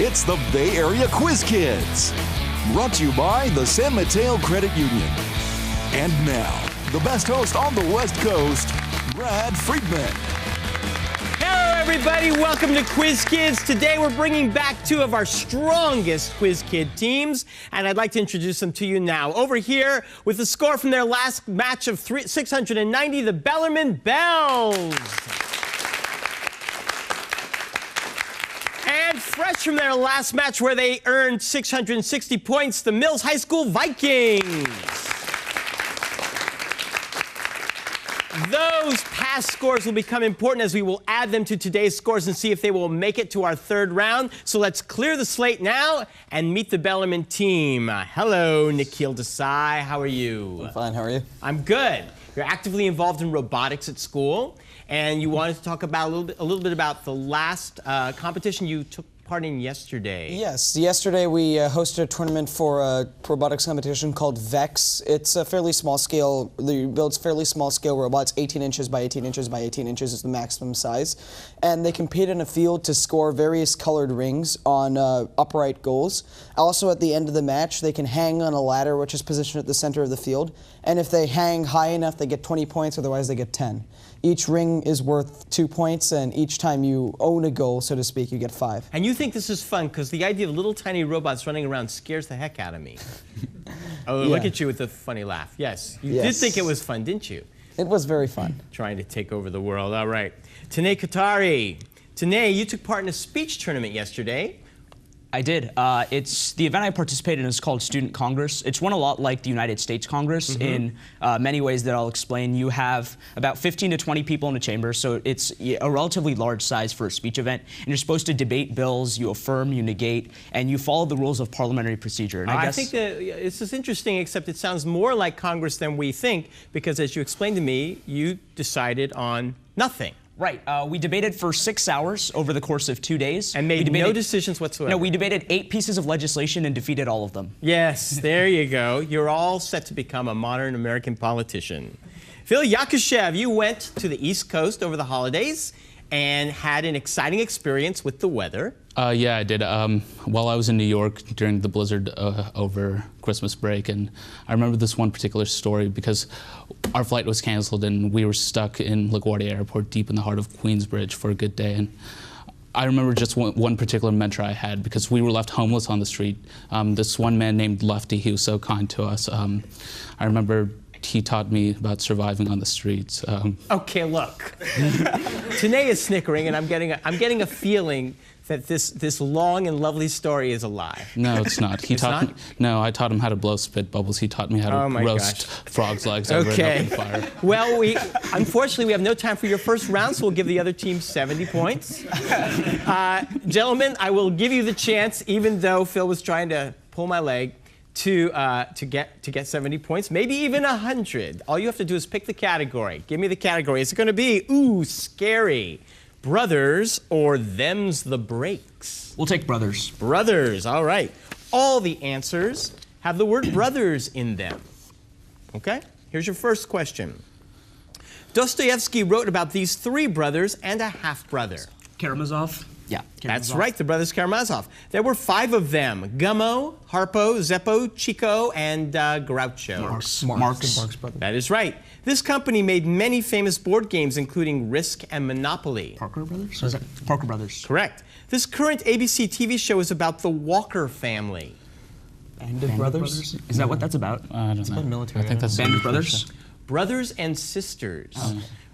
It's the Bay Area Quiz Kids. Brought to you by the San Mateo Credit Union. And now, the best host on the West Coast, Brad Friedman. Hello, everybody. Welcome to Quiz Kids. Today, we're bringing back two of our strongest Quiz Kid teams, and I'd like to introduce them to you now. Over here, with the score from their last match of 690, the Bellarmine Bells. And fresh from their last match where they earned 660 points, the Mills High School Vikings. Those past scores will become important as we will add them to today's scores and see if they will make it to our third round. So let's clear the slate now and meet the Bellarmine team. Hello, Nikhil Desai. How are you? I'm fine. How are you? I'm good. You're actively involved in robotics at school, and you wanted to talk about a little bit about the last competition you took part in yesterday. Yes, yesterday we hosted a tournament for a robotics competition called VEX. It's a fairly small scale, builds fairly small scale robots, 18 inches by 18 inches by 18 inches is the maximum size. And they compete in a field to score various colored rings on upright goals. Also at the end of the match, they can hang on a ladder which is positioned at the center of the field. And if they hang high enough, they get 20 points, otherwise they get 10. Each ring is worth 2 points, and each time you own a goal, so to speak, you get 5. And you think this is fun because the idea of little tiny robots running around scares the heck out of me. Oh, yeah. Look at you with the funny laugh. Yes, you did think it was fun, didn't you? It was very fun. Trying to take over the world. All right. Tanay Katari. Tanay, you took part in a speech tournament yesterday. I did. It's the event I participated in is called Student Congress. It's run a lot like the United States Congress in many ways that I'll explain. You have about 15 to 20 people in a chamber, so it's a relatively large size for a speech event. And you're supposed to debate bills, you affirm, you negate, and you follow the rules of parliamentary procedure. And I think that this is interesting, except it sounds more like Congress than we think, because as you explained to me, you decided on nothing. Right. We debated for 6 hours over the course of 2 days. And made no decisions whatsoever. No, we debated 8 pieces of legislation and defeated all of them. Yes, there you go. You're all set to become a modern American politician. Phil Yakushev, you went to the East Coast over the holidays and had an exciting experience with the weather. Yeah, I did. While I was in New York during the blizzard over Christmas break, and I remember this one particular story because our flight was canceled and we were stuck in LaGuardia Airport deep in the heart of Queensbridge for a good day. And I remember just one particular mentor I had because we were left homeless on the street. This one man named Lefty, he was so kind to us. I remember he taught me about surviving on the streets. Okay, look. Tanay is snickering, and I'm getting a feeling that this long and lovely story is a lie. No, it's not. He taught me. No, I taught him how to blow spit bubbles. He taught me how to roast frogs' legs over an open fire. Well, unfortunately we have no time for your first round, so we'll give the other team 70 points. Gentlemen, I will give you the chance, even though Phil was trying to pull my leg, to get 70 points, maybe even 100. All you have to do is pick the category. Give me the category. Is it going to be, ooh, scary, brothers, or them's the breaks? We'll take brothers. Brothers, all right. All the answers have the word brothers in them. Okay? Here's your first question. Dostoevsky wrote about these 3 brothers and a half-brother. Karamazov. Yeah. That's right, the brothers Karamazov. There were 5 of them: Gummo, Harpo, Zeppo, Chico, and Groucho. Marx brother. That is right. This company made many famous board games, including Risk and Monopoly. Parker Brothers? Parker Brothers. Correct. This current ABC TV show is about the Walker family. Band of Brothers? Is that what that's about? I don't know. About military. I think that's Band of Brothers? Brothers and sisters.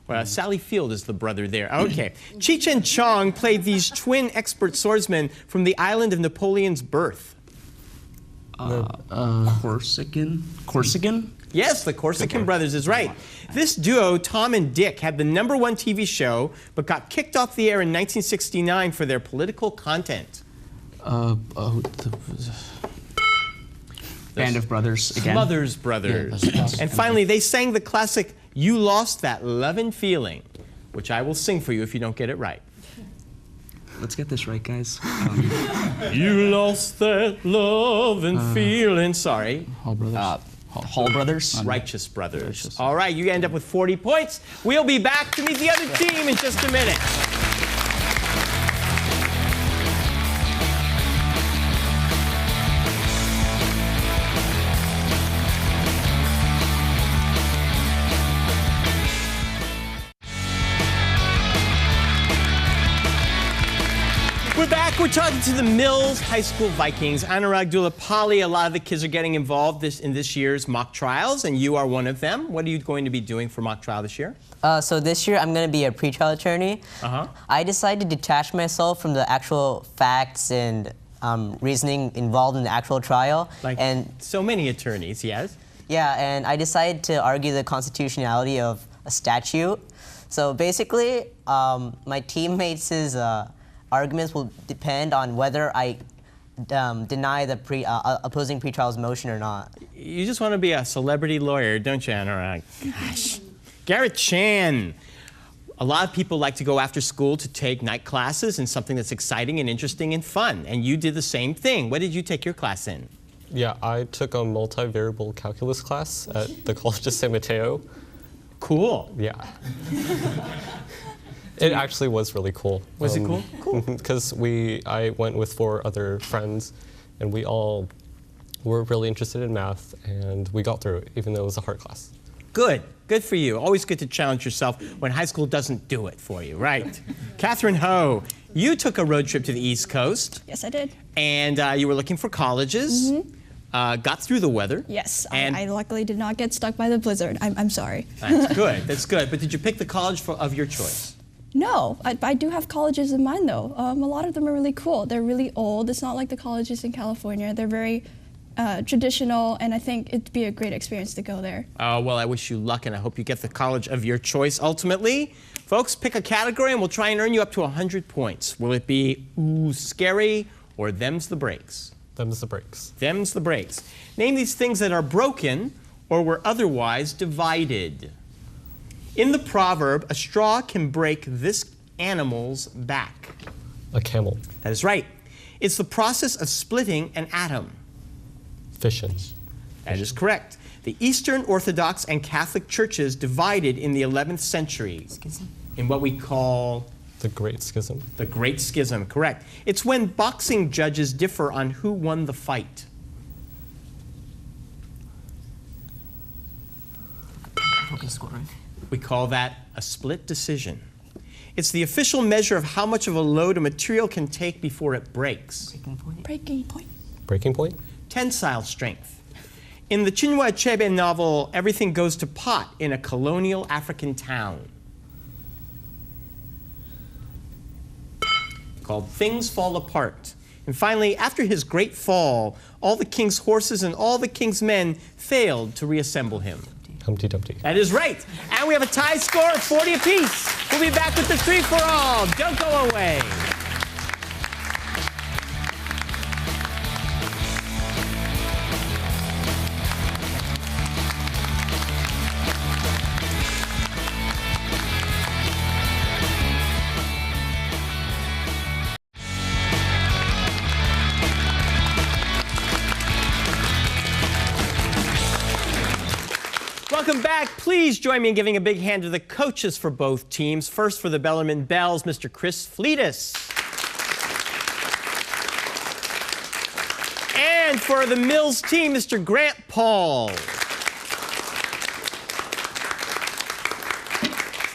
Well, Sally Field is the brother there. Okay. Cheech and Chong played these twin expert swordsmen from the island of Napoleon's birth. Corsican? Yes, the Corsican brothers is right. This duo, Tom and Dick, had the #1 TV show, but got kicked off the air in 1969 for their political content. Band of Brothers again. Smothers Brothers. Yeah, and finally, they sang the classic "You Lost That Lovin' Feeling," which I will sing for you if you don't get it right. Let's get this right, guys. You lost that lovin' feeling. Sorry. Hall Brothers. Hall Brothers. Righteous Brothers. All right, you end up with 40 points. We'll be back to meet the other team in just a minute. We're back. We're talking to the Mills High School Vikings. Anurag Dulapali, a lot of the kids are getting involved in this year's mock trials, and you are one of them. What are you going to be doing for mock trial this year? So this year I'm going to be a pretrial attorney. I decided to detach myself from the actual facts and reasoning involved in the actual trial. Like and so many attorneys, yes? Yeah, and I decided to argue the constitutionality of a statute. So basically, my teammates' arguments will depend on whether I deny the opposing pretrial's motion or not. You just want to be a celebrity lawyer, don't you, Anurag? Gosh. Garrett Chan. A lot of people like to go after school to take night classes in something that's exciting and interesting and fun, and you did the same thing. What did you take your class in? Yeah, I took a multivariable calculus class at the College of San Mateo. Cool. Yeah. It actually was really cool. Was it cool? Cool. Because I went with 4 other friends, and we all were really interested in math, and we got through it, even though it was a hard class. Good. Good for you. Always good to challenge yourself when high school doesn't do it for you, right? Catherine Ho, you took a road trip to the East Coast. Yes, I did. And you were looking for colleges. Got through the weather. Yes, and I luckily did not get stuck by the blizzard. I'm sorry. That's good. That's good. But did you pick the college of your choice? No, I do have colleges in mind, though. A lot of them are really cool. They're really old. It's not like the colleges in California. They're very traditional, and I think it'd be a great experience to go there. Oh, well, I wish you luck, and I hope you get the college of your choice ultimately. Folks, pick a category, and we'll try and earn you up to 100 points. Will it be ooh, scary, or them's the breaks? Them's the breaks. Them's the breaks. Name these things that are broken or were otherwise divided. In the proverb, a straw can break this animal's back. A camel. That is right. It's the process of splitting an atom. Fission. That is correct. The Eastern Orthodox and Catholic churches divided in the 11th century in what we call The Great Schism. the Great Schism, correct. It's when boxing judges differ on who won the fight. We call that a split decision. It's the official measure of how much of a load a material can take before it breaks. Breaking point. Breaking point? Tensile strength. In the Chinua Achebe novel, everything goes to pot in a colonial African town. Called Things Fall Apart. And finally, after his great fall, all the king's horses and all the king's men failed to reassemble him. Humpty Dumpty. That is right. And we have a tie score of 40 apiece. We'll be back with the 3-for-all. Don't go away. Welcome back. Please join me in giving a big hand to the coaches for both teams. First, for the Bellarmine Bells, Mr. Chris Fleetus. And for the Mills team, Mr. Grant Paul.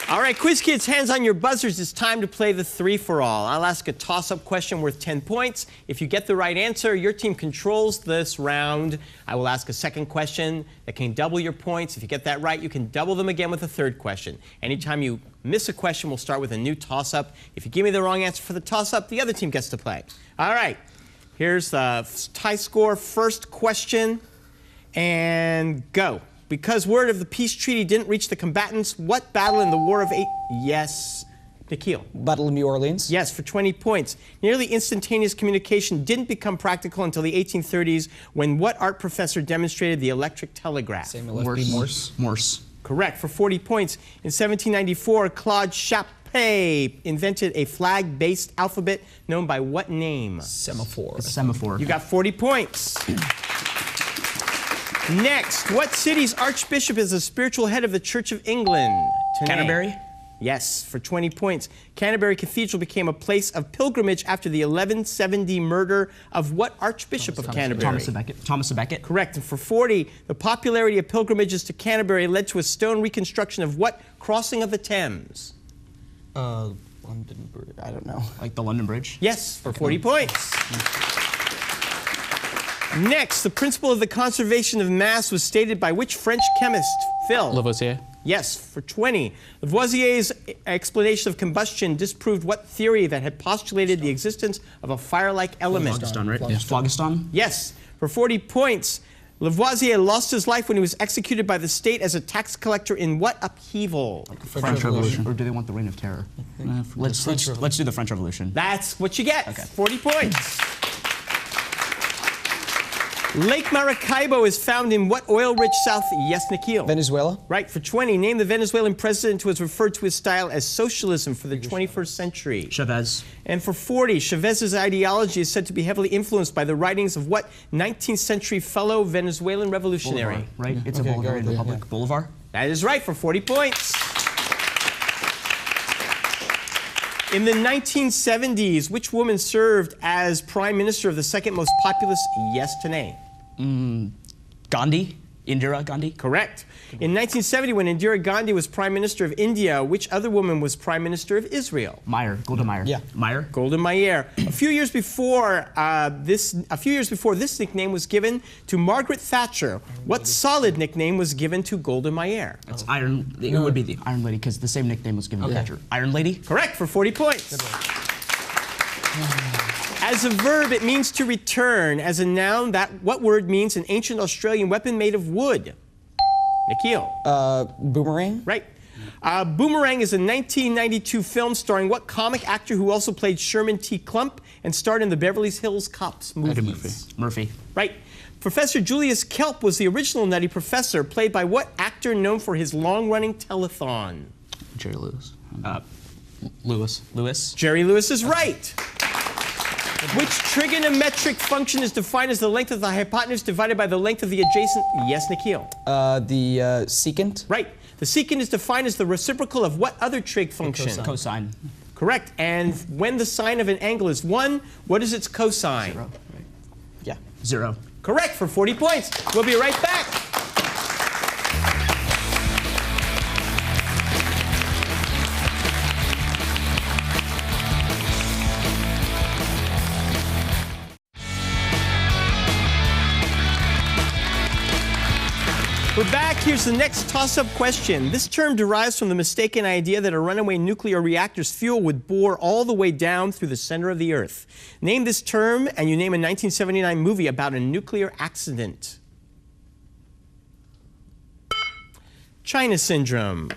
All right, quiz kids, hands on your buzzers. It's time to play the 3-for-all. I'll ask a toss-up question worth 10 points. If you get the right answer, your team controls this round. I will ask a second question that can double your points. If you get that right, you can double them again with a third question. Anytime you miss a question, we'll start with a new toss-up. If you give me the wrong answer for the toss-up, the other team gets to play. All right, here's the tie score. First question, and go. Because word of the peace treaty didn't reach the combatants, what battle in the War of Yes, Nikhil. Battle of New Orleans? Yes, for 20 points. Nearly instantaneous communication didn't become practical until the 1830s when what art professor demonstrated the electric telegraph? Samuel F. B. Morse. Morse. Correct, for 40 points. In 1794, Claude Chappé invented a flag-based alphabet known by what name? Semaphore. Semaphore. You got 40 points. Next, what city's archbishop is the spiritual head of the Church of England? Canterbury? Yes, for 20 points. Canterbury Cathedral became a place of pilgrimage after the 1170 murder of what Archbishop of Canterbury? Thomas à Becket. Thomas à Becket. Correct. And for 40, the popularity of pilgrimages to Canterbury led to a stone reconstruction of what crossing of the Thames? London Bridge. I don't know. Like the London Bridge? Yes, for 40 points. Next, the principle of the conservation of mass was stated by which French chemist? Phil. Lavoisier. Yes, for 20. Lavoisier's explanation of combustion disproved what theory that had postulated the existence of a fire-like element? Phlogiston, right? Yeah. Phlogiston? Yes, for 40 points. Lavoisier lost his life when he was executed by the state as a tax collector in what upheaval? French Revolution. Or do they want the Reign of Terror? Let's do the French Revolution. That's what you get. Okay. 40 points. Lake Maracaibo is found in what oil-rich south? Yes, Nikhil. Venezuela. Right, for 20. Name the Venezuelan president who has referred to his style as socialism for the 21st century. Chavez. And for 40, Chavez's ideology is said to be heavily influenced by the writings of what 19th century fellow Venezuelan revolutionary? Bolivar, right? It's a Bolivarian Republic. Yeah. Bolivar? That is right, for 40 points. In the 1970s, which woman served as prime minister of the second most populous? Yes to name. Gandhi? Indira Gandhi? Correct. In 1970, when Indira Gandhi was prime minister of India, which other woman was prime minister of Israel? Meir. Golda Meir. Yeah. Meir? Golda Meir. A few years before this nickname was given to Margaret Thatcher, what solid nickname was given to Golda Meir? It's Iron. It would be the Iron Lady because the same nickname was given to Thatcher. Iron Lady? Correct, for 40 points. As a verb, it means to return. As a noun, what word means an ancient Australian weapon made of wood? Nikhil. Boomerang. Right. Boomerang is a 1992 film starring what comic actor who also played Sherman T. Clump and starred in the Beverly Hills Cops movies? Eddie Murphy. Right. Professor Julius Kelp was the original Nutty Professor, played by what actor known for his long-running telethon? Jerry Lewis. Lewis. Jerry Lewis is right. Which trigonometric function is defined as the length of the hypotenuse divided by the length of the adjacent? Yes, Nikhil. The secant. Right. The secant is defined as the reciprocal of what other trig function? Cosine. Correct. And when the sine of an angle is 1, what is its cosine? 0. Right. Yeah. 0. Correct, for 40 points. We'll be right back. We're back. Here's the next toss-up question. This term derives from the mistaken idea that a runaway nuclear reactor's fuel would bore all the way down through the center of the Earth. Name this term, and you name a 1979 movie about a nuclear accident. China syndrome.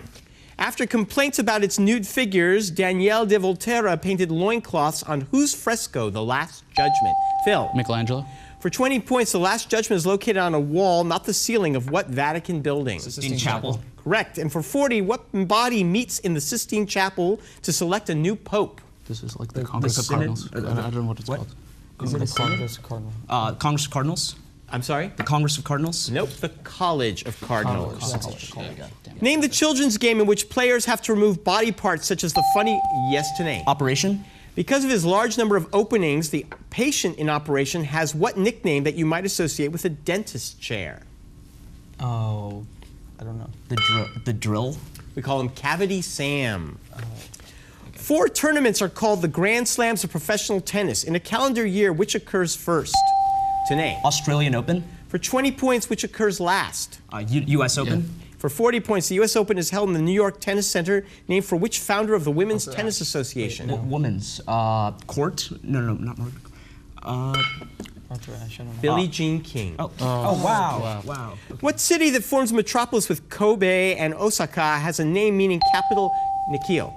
After complaints about its nude figures, Daniel de Volterra painted loincloths on whose fresco? The Last Judgment. Phil. Michelangelo. For 20 points, the Last Judgment is located on a wall, not the ceiling, of what Vatican building? Sistine Chapel. Correct. And for 40, what body meets in the Sistine Chapel to select a new pope? This is like the Congress of Cardinals. I don't know what it's called. Is it a Congress of Cardinals? Congress of Cardinals? I'm sorry? The Congress of Cardinals? Nope, the College of Cardinals. Yeah. Name the children's game in which players have to remove body parts such as the funny yes to name. Operation? Because of his large number of openings, the patient in Operation has what nickname that you might associate with a dentist chair? Oh, I don't know. The drill? We call him Cavity Sam. 4 tournaments are called the Grand Slams of professional tennis. In a calendar year, which occurs first? To name. Australian Open? For 20 points, which occurs last? U.S. Open? Yeah. For 40 points, the U.S. Open is held in the New York Tennis Center, named for which founder of the Women's Tennis Association? Women's. Court? No, not Margaret. Billie Jean King. Oh, wow. Okay. What city that forms a metropolis with Kobe and Osaka has a name meaning capital? Nikhil.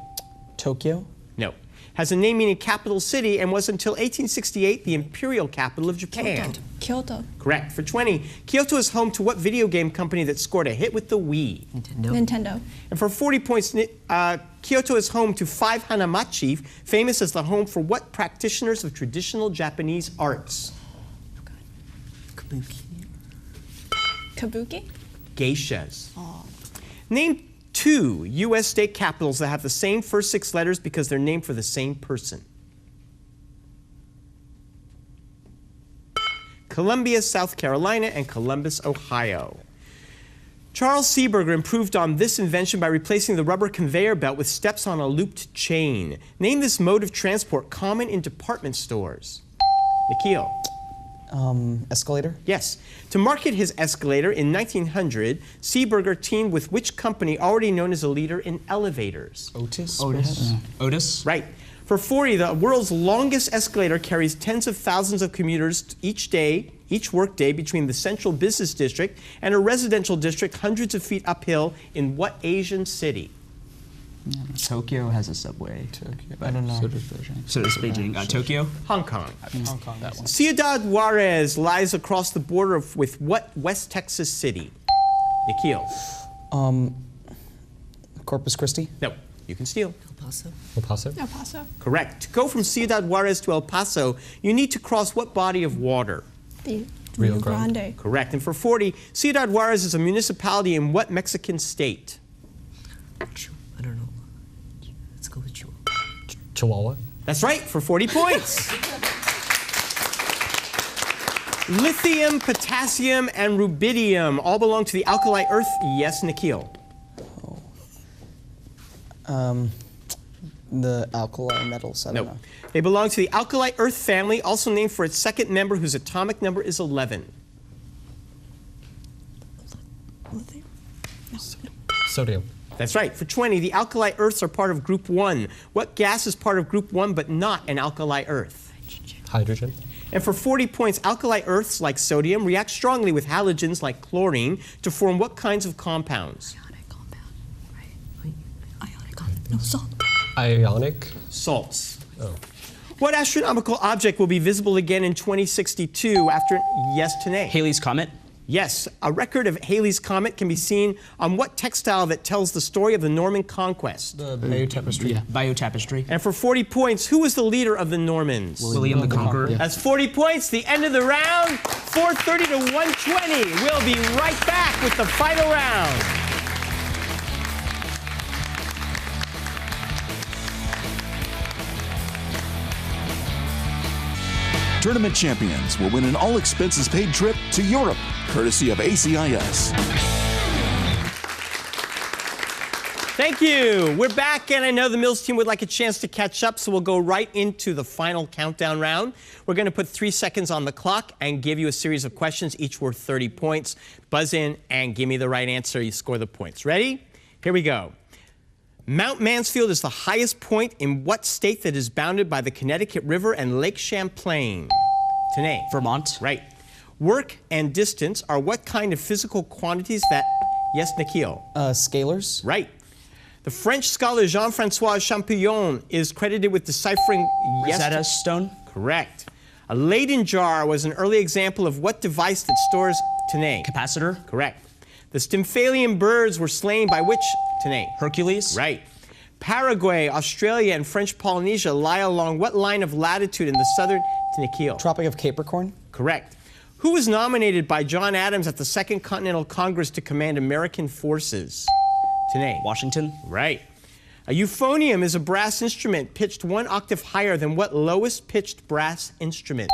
Tokyo? No. Has a name meaning capital city and was until 1868 the imperial capital of Japan. Kyoto. Correct. For 20, Kyoto is home to what video game company that scored a hit with the Wii? Nintendo. And for 40 points, Kyoto is home to 5 Hanamachi, famous as the home for what practitioners of traditional Japanese arts? Kabuki? Geishas. Name 2 U.S. state capitals that have the same first 6 letters because they're named for the same person. Columbia, South Carolina, and Columbus, Ohio. Charles Seeberger improved on this invention by replacing the rubber conveyor belt with steps on a looped chain. Name this mode of transport common in department stores. Nikhil. Escalator? Yes. To market his escalator in 1900, Seeberger teamed with which company already known as a leader in elevators? Otis? Otis? Right. For 40, the world's longest escalator carries tens of thousands of commuters each workday between the central business district and a residential district hundreds of feet uphill in what Asian city? Tokyo has a subway. I don't know. So does Beijing. Tokyo? Hong Kong. Hong Kong. That one. Ciudad Juarez lies across the border with what West Texas city? Nikhil. Corpus Christi? No, you can steal. El Paso? El Paso. Correct. To go from Ciudad Juarez to El Paso, you need to cross what body of water? The Rio Rio Grande. Grande. Correct. And for 40, Ciudad Juarez is a municipality in what Mexican state? I don't know. Let's go with Chihuahua. Chihuahua? That's right, for 40 points. Lithium, potassium, and rubidium all belong to the alkali earth. Yes, Nikhil. The alkali metals. I don't No. know. They belong to the alkali earth family, also named for its second member whose atomic number is 11. Lithium. No. Sodium. That's right. For 20, the alkali earths are part of group 1. What gas is part of group 1 but not an alkali earth? Hydrogen. And for 40 points, alkali earths like sodium react strongly with halogens like chlorine to form what kinds of compounds? Ionic compound. Right? Ionic compound. No, salt. Ionic. Salts. Oh. What astronomical object will be visible again in 2062 after yes to nay? Halley's Comet? Yes, a record of Halley's Comet can be seen on what textile that tells the story of the Norman conquest? The Bayeux Tapestry. Yeah. Bayeux Tapestry. And for 40 points, who was the leader of the Normans? William the Conqueror. That's 40 points, the end of the round, 430 to 120. We'll be right back with the final round. Tournament champions will win an all-expenses-paid trip to Europe, courtesy of ACIS. Thank you. We're back, and I know the Mills team would like a chance to catch up, so we'll go right into the final countdown round. We're going to put 3 seconds on the clock and give you a series of questions, each worth 30 points. Buzz in and give me the right answer. You score the points. Ready? Here we go. Mount Mansfield is the highest point in what state that is bounded by the Connecticut River and Lake Champlain? Tanay. Vermont. Right. Work and distance are what kind of physical quantities that... Yes, Nikhil. Scalars? Right. The French scholar Jean-François Champollion is credited with deciphering... Yes. Rosetta Stone? Correct. A Leyden jar was an early example of what device that stores... Tanay. Capacitor? Correct. The Stymphalian birds were slain by which... Tanay. Hercules? Right. Paraguay, Australia, and French Polynesia lie along what line of latitude in the southern... Nikhil. Tropic of Capricorn? Correct. Who was nominated by John Adams at the Second Continental Congress to command American forces? Tanay. Washington? Right. A euphonium is a brass instrument pitched 1 octave higher than what lowest pitched brass instrument?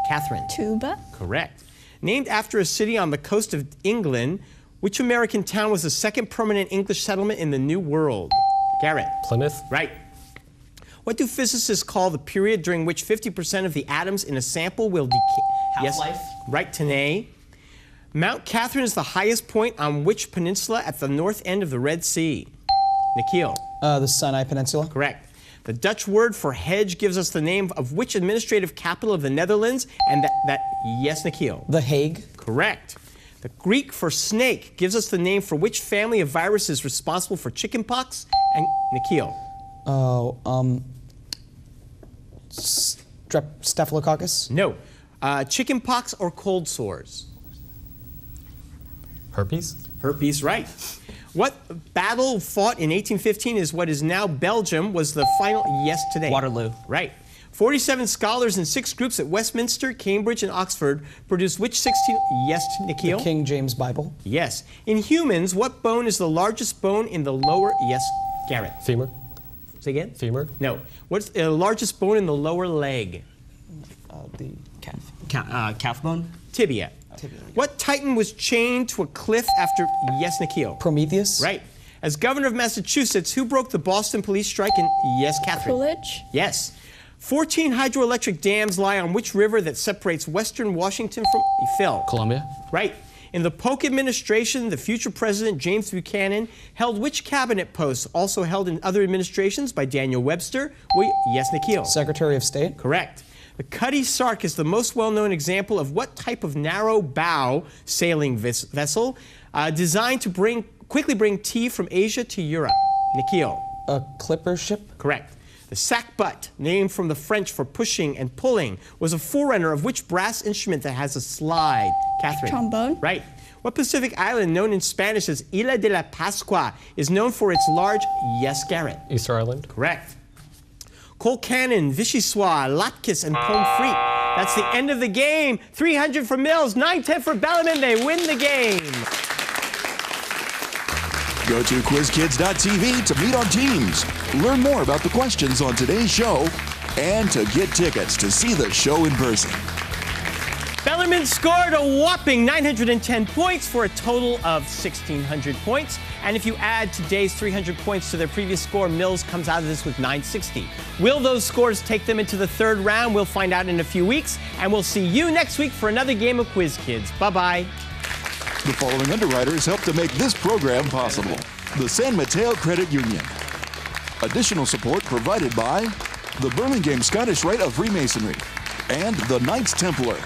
Catherine. Tuba. Correct. Named after a city on the coast of England, which American town was the second permanent English settlement in the New World? Garrett. Plymouth. Right. What do physicists call the period during which 50% of the atoms in a sample will decay? Half-life. Yes. Right, Tanay. Mount Catherine is the highest point on which peninsula at the north end of the Red Sea? Nikhil. The Sinai Peninsula? Correct. The Dutch word for hedge gives us the name of which administrative capital of the Netherlands? And yes, Nikhil. The Hague? Correct. The Greek for snake gives us the name for which family of viruses responsible for chickenpox? And Nikhil. Staphylococcus? No. Chickenpox or cold sores? Herpes. Herpes, right. What battle fought in 1815 is what is now Belgium was the final... Yes, today. Waterloo. Right. 47 scholars in 6 groups at Westminster, Cambridge, and Oxford produced which 16... Yes, Nikhil? The King James Bible? Yes. In humans, what bone is the largest bone in the lower... Yes, Garrett. Femur. Say again? Femur. No. What's the largest bone in the lower leg? The calf. Calf bone? Tibia. What Titan was chained to a cliff after... Yes, Nikhil. Prometheus? Right. As governor of Massachusetts, who broke the Boston police strike in... Yes, Catherine. Coolidge? Yes. 14 hydroelectric dams lie on which river that separates western Washington from... Phil. Columbia. Right. In the Polk administration, the future president, James Buchanan, held which cabinet posts, also held in other administrations by Daniel Webster? Yes, Nikhil. Secretary of State? Correct. The Cutty Sark is the most well-known example of what type of narrow bow sailing vessel designed to quickly bring tea from Asia to Europe? Nikhil. A clipper ship? Correct. The sackbut, named from the French for pushing and pulling, was a forerunner of which brass instrument that has a slide? Catherine. Trombone. Right. What Pacific island, known in Spanish as Isla de la Pascua, is known for its large... Yes, Garrett. Easter Island. Correct. Colcannon, Vichyssoise, Latkes, and Pomfret. That's the end of the game. 300 for Mills, 910 for Bellarmine. They win the game. Go to quizkids.tv to meet our teams, learn more about the questions on today's show, and to get tickets to see the show in person. Bellarmine scored a whopping 910 points for a total of 1,600 points. And if you add today's 300 points to their previous score, Mills comes out of this with 960. Will those scores take them into the third round? We'll find out in a few weeks. And we'll see you next week for another game of Quiz Kids. Bye-bye. The following underwriters helped to make this program possible. The San Mateo Credit Union. Additional support provided by the Burlingame Scottish Rite of Freemasonry and the Knights Templar.